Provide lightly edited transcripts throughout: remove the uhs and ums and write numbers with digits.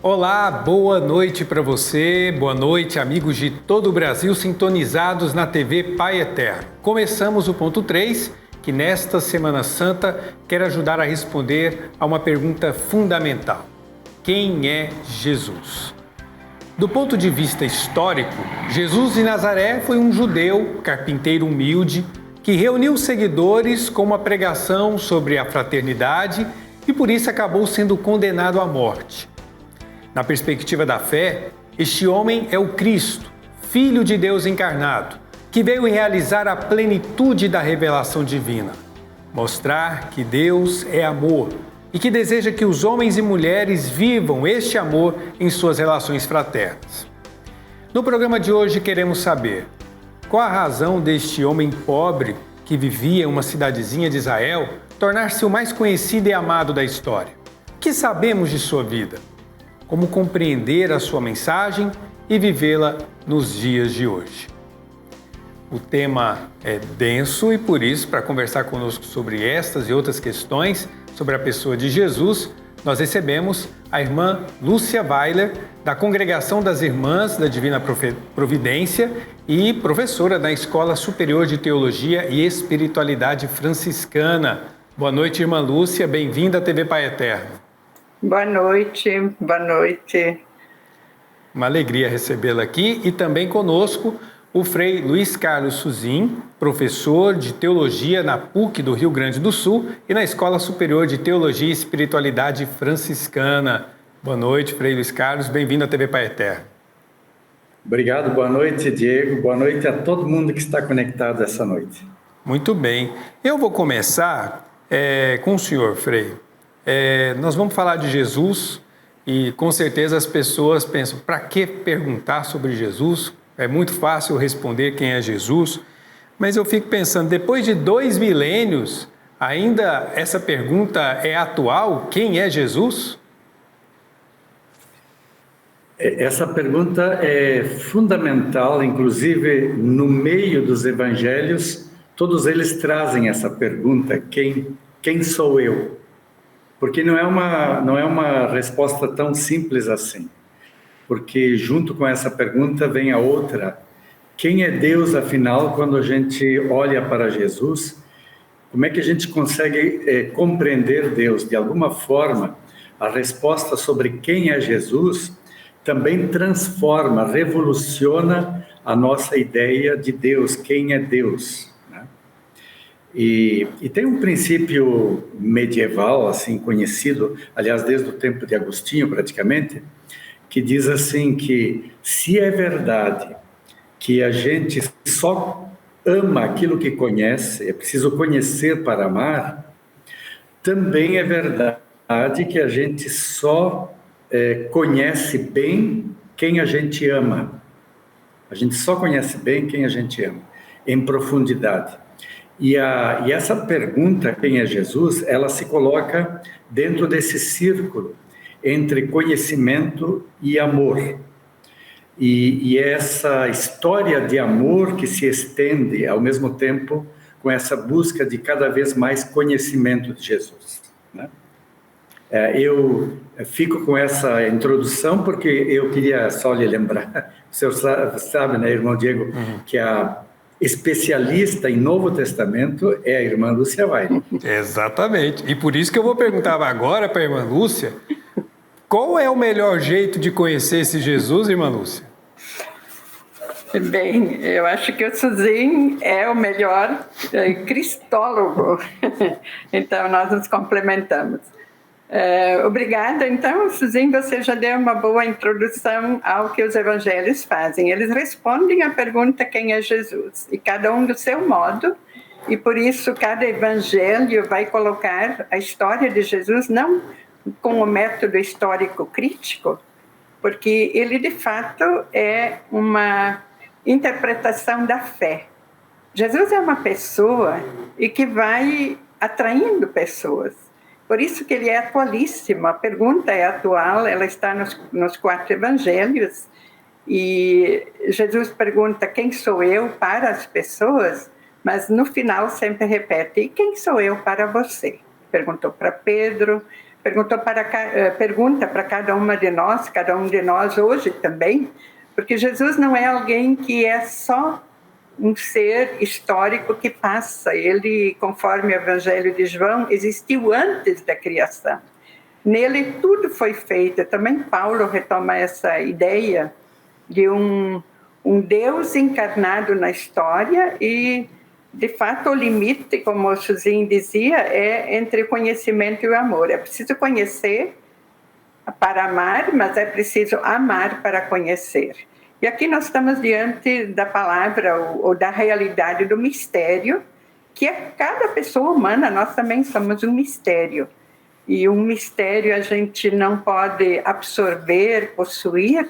Olá, boa noite para você, boa noite amigos de todo o Brasil sintonizados na TV Pai Eterno. Começamos o ponto 3, que nesta Semana Santa quer ajudar a responder a uma pergunta fundamental. Quem é Jesus? Do ponto de vista histórico, Jesus de Nazaré foi um judeu, carpinteiro humilde, que reuniu seguidores com uma pregação sobre a fraternidade e por isso acabou sendo condenado à morte. Na perspectiva da fé, este homem é o Cristo, Filho de Deus encarnado, que veio realizar a plenitude da revelação divina, mostrar que Deus é amor e que deseja que os homens e mulheres vivam este amor em suas relações fraternas. No programa de hoje queremos saber qual a razão deste homem pobre que vivia em uma cidadezinha de Israel tornar-se o mais conhecido e amado da história. O que sabemos de sua vida? Como compreender a sua mensagem e vivê-la nos dias de hoje. O tema é denso e por isso, para conversar conosco sobre estas e outras questões sobre a pessoa de Jesus, nós recebemos a irmã Lúcia Weiler, da Congregação das Irmãs da Divina Providência e professora da Escola Superior de Teologia e Espiritualidade Franciscana. Boa noite, irmã Lúcia, bem-vinda à TV Pai Eterno. Boa noite, boa noite. Uma alegria recebê-la aqui e também conosco o Frei Luiz Carlos Suzin, professor de Teologia na PUC do Rio Grande do Sul e na Escola Superior de Teologia e Espiritualidade Franciscana. Boa noite, Frei Luiz Carlos, bem-vindo à TV Pai Eterno. Obrigado, boa noite, Diego, boa noite a todo mundo que está conectado essa noite. Muito bem, eu vou começar com o senhor, Frei. Nós vamos falar de Jesus e com certeza as pessoas pensam, para que perguntar sobre Jesus? É muito fácil responder quem é Jesus, mas eu fico pensando, depois de 2 milênios, ainda essa pergunta é atual? Quem é Jesus? Essa pergunta é fundamental, inclusive no meio dos evangelhos, todos eles trazem essa pergunta, quem sou eu? Porque não é uma resposta tão simples assim. Porque junto com essa pergunta vem a outra. Quem é Deus, afinal, quando a gente olha para Jesus? Como é que a gente consegue compreender Deus? De alguma forma, a resposta sobre quem é Jesus também transforma, revoluciona a nossa ideia de Deus, quem é Deus. E tem um princípio medieval, assim, conhecido, aliás, desde o tempo de Agostinho, praticamente, que diz assim que se é verdade que a gente só ama aquilo que conhece, é preciso conhecer para amar, também é verdade que a gente só conhece bem quem a gente ama. A gente só conhece bem quem a gente ama, em profundidade. E essa pergunta, quem é Jesus, ela se coloca dentro desse círculo entre conhecimento e amor. E essa história de amor que se estende ao mesmo tempo com essa busca de cada vez mais conhecimento de Jesus. Né? Eu fico com essa introdução porque eu queria só lhe lembrar, o senhor sabe, né, irmão Diego, que a especialista em Novo Testamento é a irmã Lúcia Weiler. Exatamente. E por isso que eu vou perguntar agora para a irmã Lúcia, qual é o melhor jeito de conhecer esse Jesus, irmã Lúcia? Bem, eu acho que o Suzin é o melhor cristólogo. Então, nós nos complementamos. Obrigada. Então, Suzin, você já deu uma boa introdução ao que os evangelhos fazem. Eles respondem à pergunta quem é Jesus, e cada um do seu modo, e por isso cada evangelho vai colocar a história de Jesus não com o método histórico crítico, porque ele de fato é uma interpretação da fé. Jesus é uma pessoa e que vai atraindo pessoas. Por isso que ele é atualíssimo. A pergunta é atual, ela está nos 4 evangelhos. E Jesus pergunta quem sou eu para as pessoas, mas no final sempre repete, e quem sou eu para você? Perguntou para Pedro, pergunta para cada uma de nós, cada um de nós hoje também, porque Jesus não é alguém que é só um ser histórico que passa. Ele, conforme o Evangelho de João, existiu antes da criação. Nele tudo foi feito. Também Paulo retoma essa ideia de um Deus encarnado na história e, de fato, o limite, como o Suzinho dizia, é entre o conhecimento e o amor. É preciso conhecer para amar, mas é preciso amar para conhecer. E aqui nós estamos diante da palavra ou da realidade do mistério, que é cada pessoa humana. Nós também somos um mistério. E um mistério a gente não pode absorver, possuir,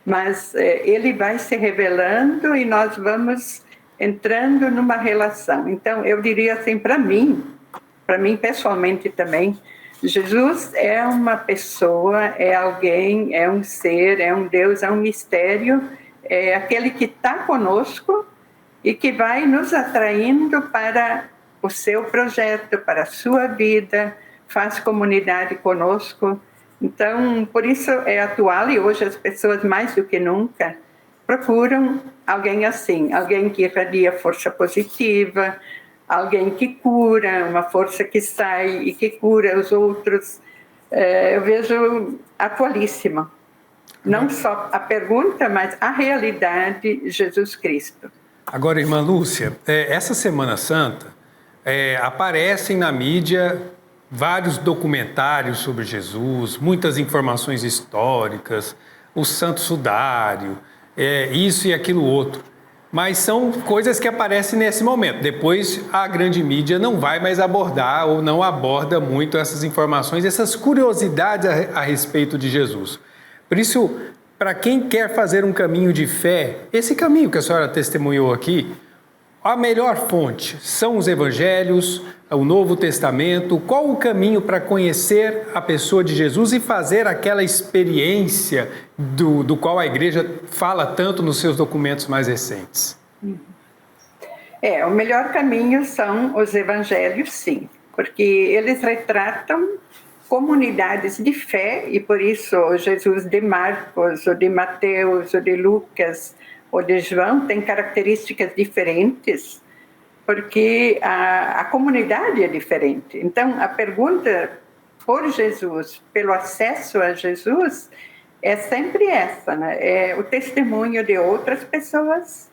mas ele vai se revelando e nós vamos entrando numa relação. Então, eu diria assim, para mim pessoalmente também, Jesus é uma pessoa, é alguém, é um ser, é um Deus, é um mistério, é aquele que está conosco e que vai nos atraindo para o seu projeto, para a sua vida, faz comunidade conosco. Então, por isso é atual e hoje as pessoas mais do que nunca procuram alguém assim, alguém que irradia força positiva, alguém que cura, uma força que sai e que cura os outros. Eu vejo atualíssima. Não só a pergunta, mas a realidade Jesus Cristo. Agora, irmã Lúcia, essa Semana Santa aparecem na mídia vários documentários sobre Jesus, muitas informações históricas, o Santo Sudário, isso e aquilo outro. Mas são coisas que aparecem nesse momento. Depois a grande mídia não vai mais abordar ou não aborda muito essas informações, essas curiosidades a respeito de Jesus. Por isso, para quem quer fazer um caminho de fé, esse caminho que a senhora testemunhou aqui, a melhor fonte são os evangelhos, o Novo Testamento. Qual o caminho para conhecer a pessoa de Jesus e fazer aquela experiência do qual a igreja fala tanto nos seus documentos mais recentes? O melhor caminho são os evangelhos, sim, porque eles retratam comunidades de fé e por isso o Jesus de Marcos, o de Mateus, o de Lucas, o de João tem características diferentes, porque a comunidade é diferente. Então, a pergunta por Jesus, pelo acesso a Jesus, é sempre essa, né? É o testemunho de outras pessoas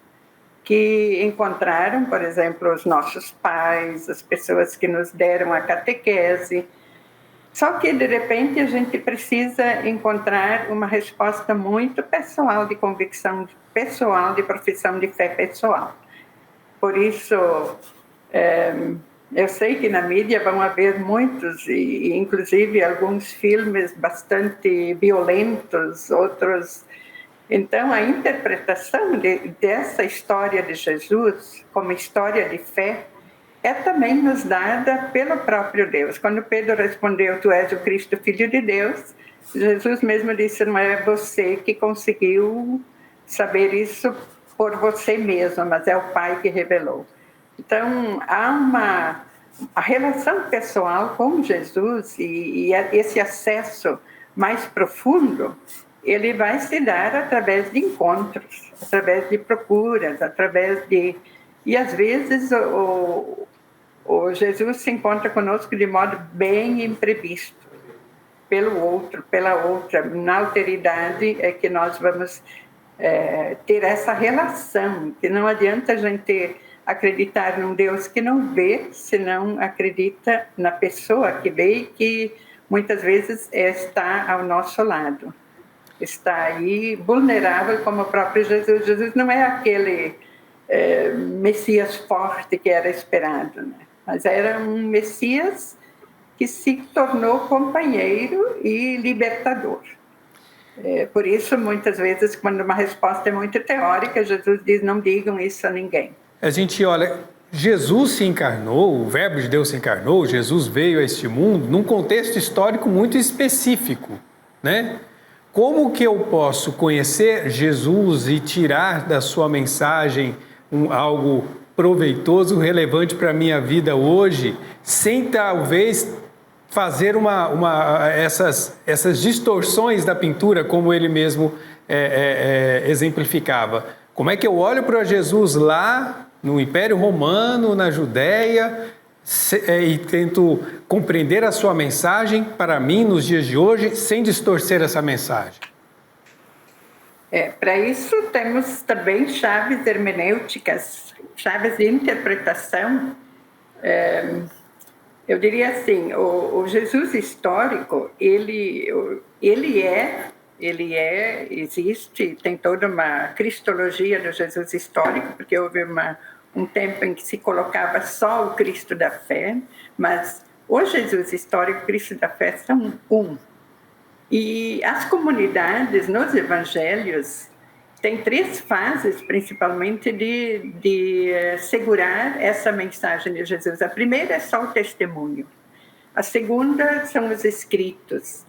que encontraram, por exemplo, os nossos pais, as pessoas que nos deram a catequese. Só que, de repente, a gente precisa encontrar uma resposta muito pessoal, de convicção pessoal, de profissão de fé pessoal. Por isso, eu sei que na mídia vão haver muitos, e inclusive alguns filmes bastante violentos, outros. Então, a interpretação dessa história de Jesus como história de fé é também nos dada pelo próprio Deus. Quando Pedro respondeu, tu és o Cristo, Filho de Deus, Jesus mesmo disse, não é você que conseguiu saber isso por você mesmo, mas é o Pai que revelou. Então, há a relação pessoal com Jesus e esse acesso mais profundo, ele vai se dar através de encontros, através de procuras, através de... E, às vezes, o Jesus se encontra conosco de modo bem imprevisto, pelo outro, pela outra. Na alteridade é que nós vamos ter essa relação, que não adianta a gente acreditar num Deus que não vê, se não acredita na pessoa que vê e que muitas vezes está ao nosso lado. Está aí vulnerável como o próprio Jesus. Jesus não é aquele Messias forte que era esperado, né? Mas era um Messias que se tornou companheiro e libertador. Por isso, muitas vezes, quando uma resposta é muito teórica, Jesus diz, não digam isso a ninguém. A gente olha, Jesus se encarnou, o Verbo de Deus se encarnou, Jesus veio a este mundo num contexto histórico muito específico, né? Como que eu posso conhecer Jesus e tirar da sua mensagem algo proveitoso, relevante para a minha vida hoje, sem talvez fazer essas distorções da pintura, como ele mesmo exemplificava. Como é que eu olho para Jesus lá no Império Romano, na Judéia, e tento compreender a sua mensagem para mim nos dias de hoje, sem distorcer essa mensagem? Para isso temos também chaves hermenêuticas, chaves de interpretação. Eu diria assim, o Jesus histórico, ele existe, tem toda uma cristologia do Jesus histórico, porque houve um tempo em que se colocava só o Cristo da fé, mas o Jesus histórico e o Cristo da fé são um. E as comunidades nos evangelhos têm 3 fases, principalmente, de segurar essa mensagem de Jesus. A primeira é só o testemunho. A segunda são os escritos.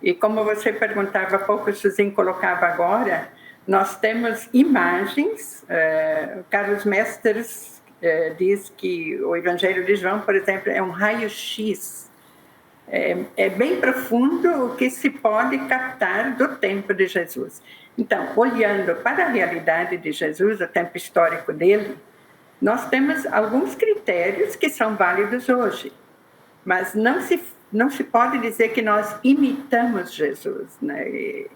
E como você perguntava há pouco, o Suzinho colocava agora, nós temos imagens. Carlos Mesters diz que o Evangelho de João, por exemplo, é um raio-x. É bem profundo o que se pode captar do tempo de Jesus. Então, olhando para a realidade de Jesus, o tempo histórico dele, nós temos alguns critérios que são válidos hoje, mas não se pode dizer que nós imitamos Jesus, né?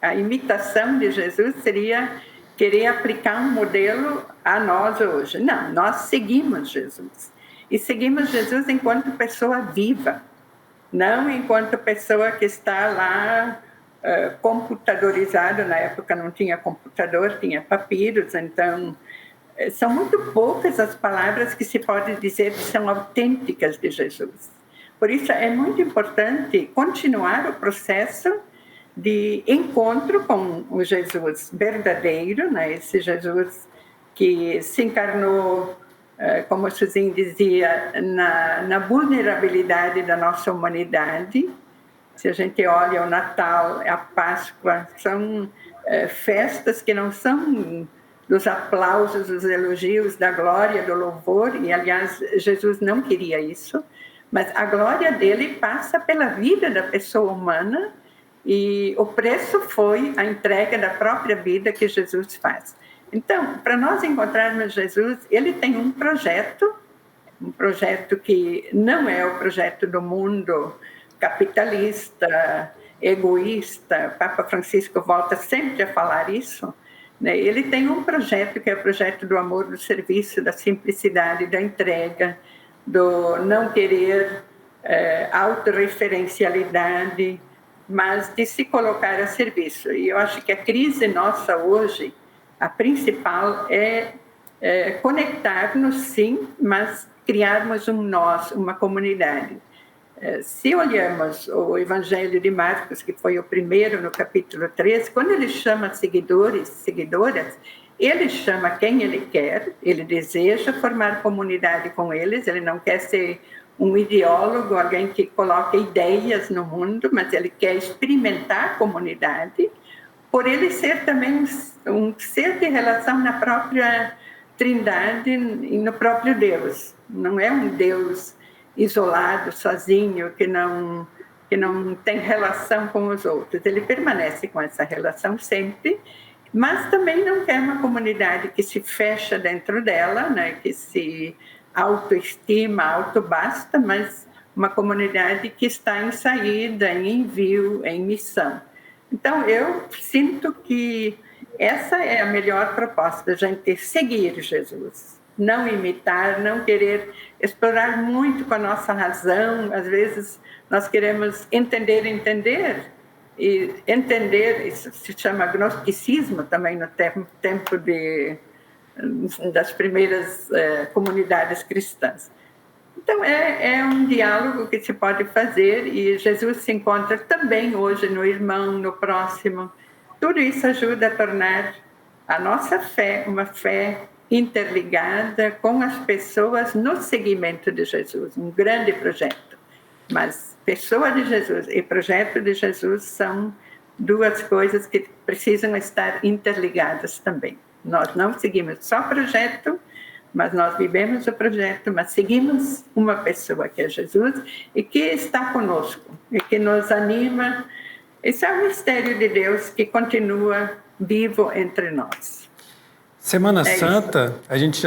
A imitação de Jesus seria querer aplicar um modelo a nós hoje. Não, nós seguimos Jesus. E seguimos Jesus enquanto pessoa viva, não enquanto pessoa que está lá computadorizado. Na época não tinha computador, tinha papiros, então são muito poucas as palavras que se pode dizer que são autênticas de Jesus. Por isso é muito importante continuar o processo de encontro com o Jesus verdadeiro, né? Esse Jesus que se encarnou, como o Suzinho dizia, na vulnerabilidade da nossa humanidade. Se a gente olha o Natal, a Páscoa, são festas que não são dos aplausos, dos elogios, da glória, do louvor, e aliás Jesus não queria isso, mas a glória dele passa pela vida da pessoa humana, e o preço foi a entrega da própria vida que Jesus faz. Então, para nós encontrarmos Jesus, ele tem um projeto que não é o projeto do mundo capitalista, egoísta. Papa Francisco volta sempre a falar isso, né? Ele tem um projeto que é o projeto do amor, do serviço, da simplicidade, da entrega, do não querer autorreferencialidade, mas de se colocar a serviço. E eu acho que a crise nossa hoje, a principal é conectar-nos, sim, mas criarmos um nós, uma comunidade. Se olhamos o Evangelho de Marcos, que foi o primeiro no capítulo 13, quando ele chama seguidores, seguidoras, ele chama quem ele quer, ele deseja formar comunidade com eles, ele não quer ser um ideólogo, alguém que coloca ideias no mundo, mas ele quer experimentar a comunidade, por ele ser também um ser de relação na própria Trindade e no próprio Deus. Não é um Deus isolado, sozinho, que não tem relação com os outros. Ele permanece com essa relação sempre, mas também não quer uma comunidade que se fecha dentro dela, né, que se autoestima, autobasta, mas uma comunidade que está em saída, em envio, em missão. Então, eu sinto que essa é a melhor proposta, a gente seguir Jesus. Não imitar, não querer explorar muito com a nossa razão. Às vezes nós queremos entender, e entender, isso se chama gnosticismo também no tempo das primeiras comunidades cristãs. Então é um diálogo que se pode fazer, e Jesus se encontra também hoje no irmão, no próximo. Tudo isso ajuda a tornar a nossa fé uma fé interligada com as pessoas no seguimento de Jesus, um grande projeto. Mas pessoa de Jesus e projeto de Jesus são duas coisas que precisam estar interligadas também. Nós não seguimos só projeto, mas nós vivemos o projeto, mas seguimos uma pessoa que é Jesus e que está conosco e que nos anima. Esse é o mistério de Deus que continua vivo entre nós. Semana Santa, a gente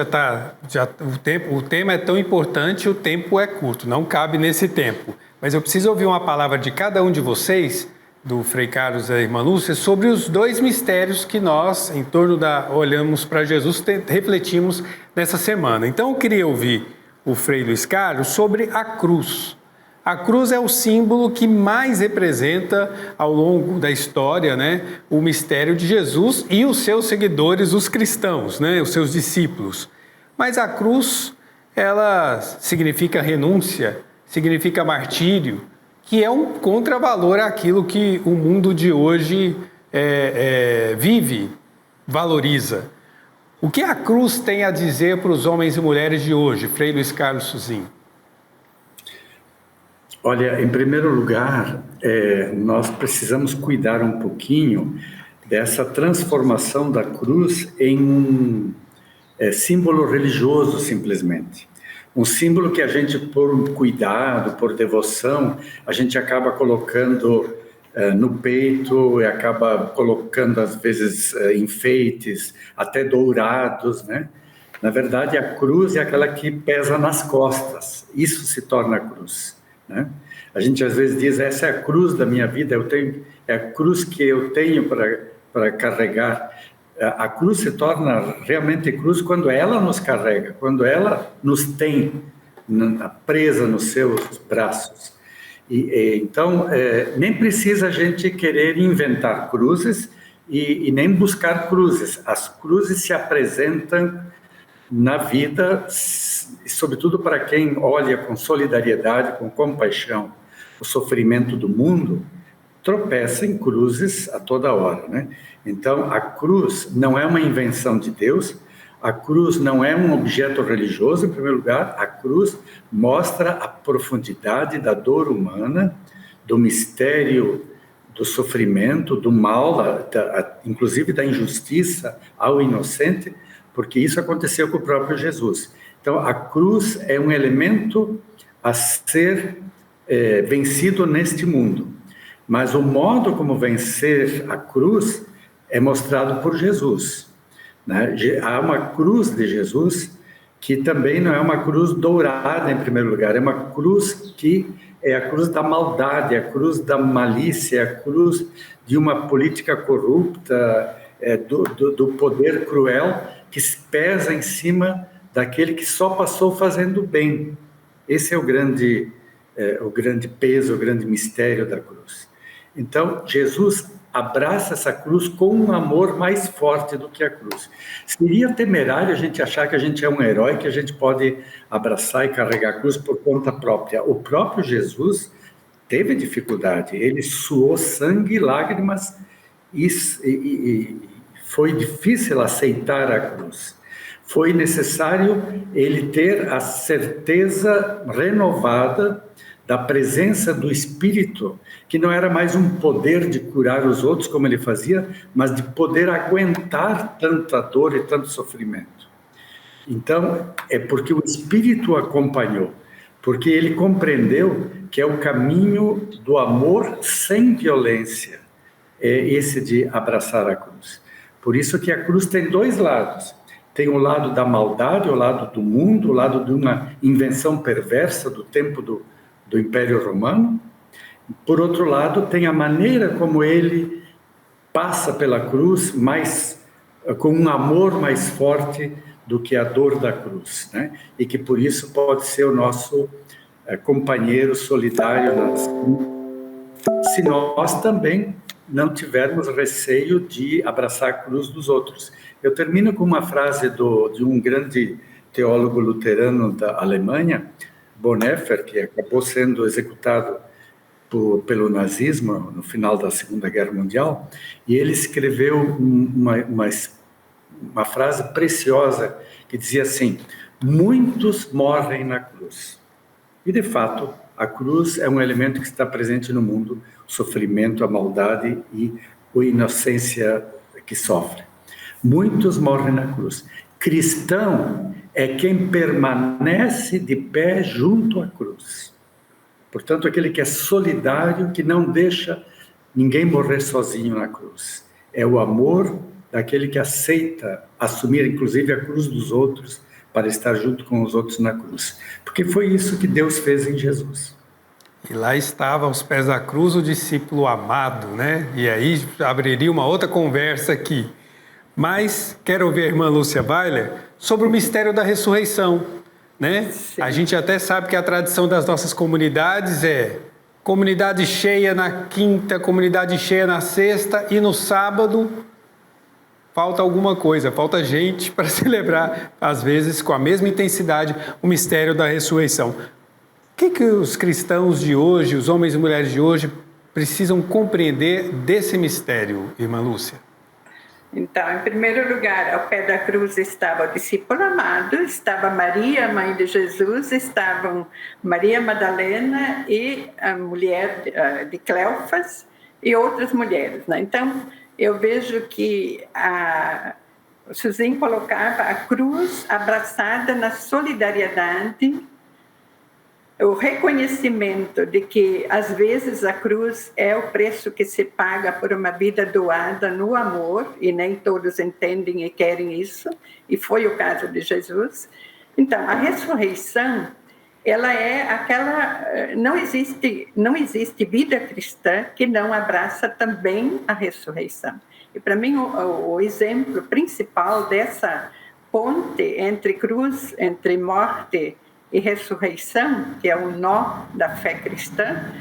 o tema é tão importante, o tempo é curto, não cabe nesse tempo. Mas eu preciso ouvir uma palavra de cada um de vocês, do Frei Carlos e da Irmã Lúcia, sobre os dois mistérios que nós, em torno da Olhamos para Jesus, refletimos nessa semana. Então eu queria ouvir o Frei Luiz Carlos sobre a cruz. A cruz é o símbolo que mais representa ao longo da história, né, o mistério de Jesus e os seus seguidores, os cristãos, né, os seus discípulos. Mas a cruz, ela significa renúncia, significa martírio, que é um contravalor àquilo que o mundo de hoje vive, valoriza. O que a cruz tem a dizer para os homens e mulheres de hoje, Frei Luiz Carlos Suzin? Olha, em primeiro lugar, nós precisamos cuidar um pouquinho dessa transformação da cruz em um símbolo religioso, simplesmente. Um símbolo que a gente, por cuidado, por devoção, a gente acaba colocando no peito e acaba colocando, às vezes, enfeites, até dourados, né? Na verdade, a cruz é aquela que pesa nas costas. Isso se torna a cruz, né? A gente às vezes diz, essa é a cruz da minha vida, é a cruz que eu tenho para carregar. A cruz se torna realmente cruz quando ela nos carrega, quando ela nos tem presa nos seus braços. Então, nem precisa a gente querer inventar cruzes e nem buscar cruzes. As cruzes se apresentam na vida, sobretudo para quem olha com solidariedade, com compaixão, o sofrimento do mundo, tropeça em cruzes a toda hora, né? Então, a cruz não é uma invenção de Deus, a cruz não é um objeto religioso, em primeiro lugar, a cruz mostra a profundidade da dor humana, do mistério do sofrimento, do mal, inclusive da injustiça ao inocente, porque isso aconteceu com o próprio Jesus. Então, a cruz é um elemento a ser vencido neste mundo. Mas o modo como vencer a cruz é mostrado por Jesus, né? Há uma cruz de Jesus que também não é uma cruz dourada, em primeiro lugar, é uma cruz que é a cruz da maldade, a cruz da malícia, a cruz de uma política corrupta, do poder cruel, que pesa em cima daquele que só passou fazendo bem. Esse é o grande peso, o grande mistério da cruz. Então, Jesus abraça essa cruz com um amor mais forte do que a cruz. Seria temerário a gente achar que a gente é um herói, que a gente pode abraçar e carregar a cruz por conta própria. O próprio Jesus teve dificuldade, ele suou sangue e lágrimas e foi difícil aceitar a cruz. Foi necessário ele ter a certeza renovada da presença do Espírito, que não era mais um poder de curar os outros, como ele fazia, mas de poder aguentar tanta dor e tanto sofrimento. Então, é porque o Espírito o acompanhou, porque ele compreendeu que é o caminho do amor sem violência, é esse de abraçar a cruz. Por isso que a cruz tem dois lados. Tem o lado da maldade, o lado do mundo, o lado de uma invenção perversa do tempo do Império Romano. Por outro lado, tem a maneira como ele passa pela cruz, com um amor mais forte do que a dor da cruz, né? E que por isso pode ser o nosso companheiro solidário, se nós também não tivermos receio de abraçar a cruz dos outros. Eu termino com uma frase de um grande teólogo luterano da Alemanha, Bonhoeffer, que acabou sendo executado pelo nazismo no final da Segunda Guerra Mundial, e ele escreveu uma frase preciosa que dizia assim: muitos morrem na cruz. E, de fato, a cruz é um elemento que está presente no mundo, o sofrimento, a maldade e a inocência que sofre. Muitos morrem na cruz. Cristão é quem permanece de pé junto à cruz. Portanto, aquele que é solidário, que não deixa ninguém morrer sozinho na cruz. É o amor daquele que aceita assumir, inclusive, a cruz dos outros para estar junto com os outros na cruz. Porque foi isso que Deus fez em Jesus. E lá estava aos pés da cruz o discípulo amado, né? E aí abriria uma outra conversa aqui. Mas quero ouvir a irmã Lúcia Weiler sobre o mistério da ressurreição, né? Sim. A gente até sabe que a tradição das nossas comunidades é comunidade cheia na quinta, comunidade cheia na sexta e no sábado falta alguma coisa, falta gente para celebrar, às vezes com a mesma intensidade, o mistério da ressurreição. O que os cristãos de hoje, os homens e mulheres de hoje, precisam compreender desse mistério, irmã Lúcia? Então, em primeiro lugar, ao pé da cruz estava o discípulo amado, estava Maria, mãe de Jesus, estavam Maria Madalena e a mulher de Cleofas e outras mulheres, né? Então, eu vejo que o Suzinho colocava a cruz abraçada na solidariedade, o reconhecimento de que, às vezes, a cruz é o preço que se paga por uma vida doada no amor, e nem todos entendem e querem isso, e foi o caso de Jesus. Então, a ressurreição, ela é aquela... Não existe vida cristã que não abraça também a ressurreição. E, para mim, o exemplo principal dessa ponte entre cruz, entre morte e ressurreição, que é o nó da fé cristã,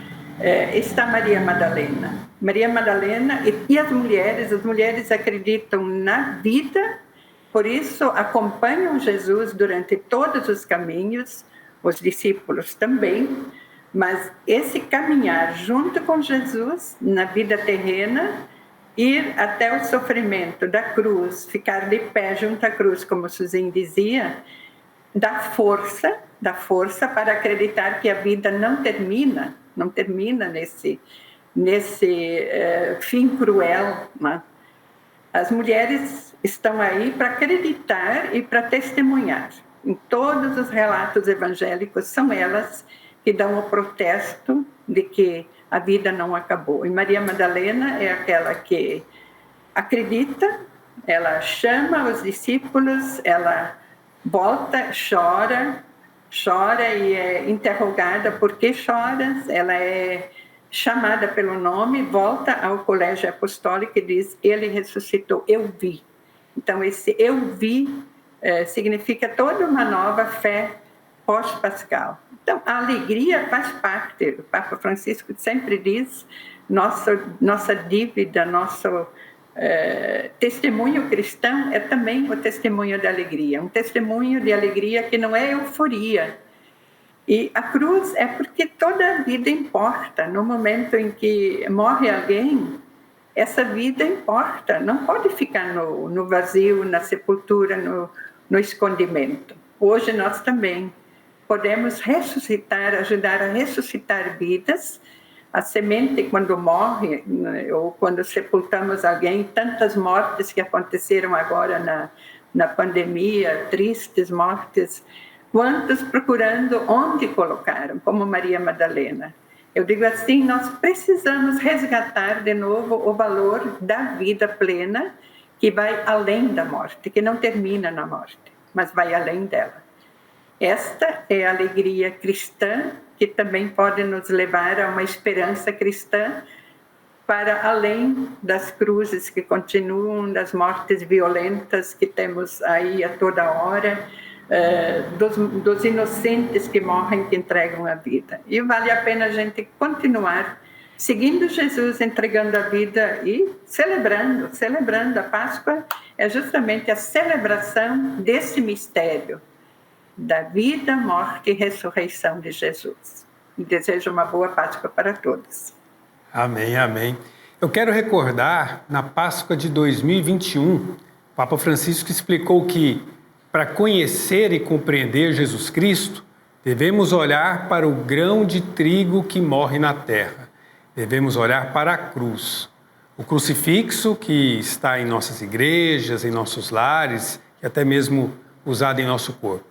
está Maria Madalena. Maria Madalena e as mulheres acreditam na vida, por isso acompanham Jesus durante todos os caminhos, os discípulos também, mas esse caminhar junto com Jesus na vida terrena, ir até o sofrimento da cruz, ficar de pé junto à cruz, como Suzinho dizia, dá força para acreditar que a vida não termina nesse fim cruel, né? As mulheres estão aí para acreditar e para testemunhar. Em todos os relatos evangélicos, são elas que dão o protesto de que a vida não acabou. E Maria Madalena é aquela que acredita, ela chama os discípulos, ela volta, chora e é interrogada por que choras. Ela é chamada pelo nome, volta ao colégio apostólico e diz: ele ressuscitou, eu vi. Então esse eu vi significa toda uma nova fé pós-pascal. Então a alegria faz parte. O Papa Francisco sempre diz: nossa dívida, nosso testemunho cristão é também o testemunho da alegria, um testemunho de alegria que não é euforia. E a cruz é porque toda a vida importa. No momento em que morre alguém, essa vida importa, não pode ficar no vazio, na sepultura, no escondimento. Hoje nós também podemos ressuscitar, ajudar a ressuscitar vidas. A semente, quando morre, ou quando sepultamos alguém, tantas mortes que aconteceram agora na pandemia, tristes mortes, quantos procurando onde colocaram, como Maria Madalena. Eu digo assim, nós precisamos resgatar de novo o valor da vida plena, que vai além da morte, que não termina na morte, mas vai além dela. Esta é a alegria cristã, que também pode nos levar a uma esperança cristã para além das cruzes que continuam, das mortes violentas que temos aí a toda hora, dos inocentes que morrem, que entregam a vida. E vale a pena a gente continuar seguindo Jesus, entregando a vida e celebrando. A Páscoa é justamente a celebração desse mistério da vida, morte e ressurreição de Jesus. E desejo uma boa Páscoa para todos. Amém, amém. Eu quero recordar, na Páscoa de 2021, o Papa Francisco explicou que, para conhecer e compreender Jesus Cristo, devemos olhar para o grão de trigo que morre na terra. Devemos olhar para a cruz. O crucifixo que está em nossas igrejas, em nossos lares e até mesmo usado em nosso corpo.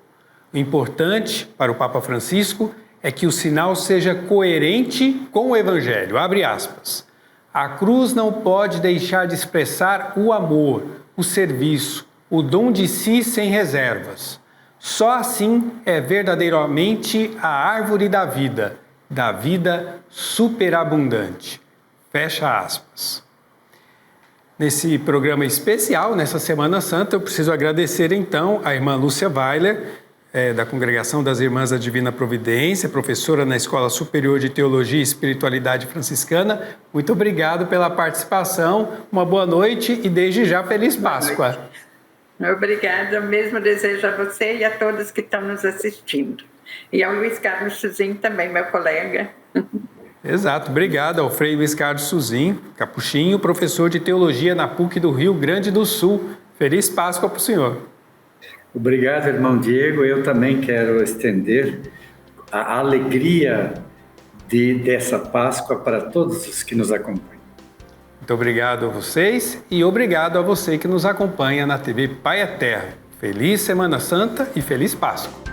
O importante para o Papa Francisco é que o sinal seja coerente com o Evangelho. Abre aspas. A cruz não pode deixar de expressar o amor, o serviço, o dom de si sem reservas. Só assim é verdadeiramente a árvore da vida superabundante. Fecha aspas. Nesse programa especial, nessa Semana Santa, eu preciso agradecer então a irmã Lúcia Weiler, da Congregação das Irmãs da Divina Providência, professora na Escola Superior de Teologia e Espiritualidade Franciscana. Muito obrigado pela participação, uma boa noite e desde já Feliz Páscoa. Obrigada, o mesmo desejo a você e a todos que estão nos assistindo. E ao Luiz Carlos Suzin também, meu colega. Exato, obrigado ao Frei Luiz Carlos Suzin, capuchinho, professor de Teologia na PUC do Rio Grande do Sul. Feliz Páscoa para o senhor. Obrigado, irmão Diego. Eu também quero estender a alegria dessa Páscoa para todos os que nos acompanham. Muito obrigado a vocês e obrigado a você que nos acompanha na TV Pai Eterno. Feliz Semana Santa e Feliz Páscoa.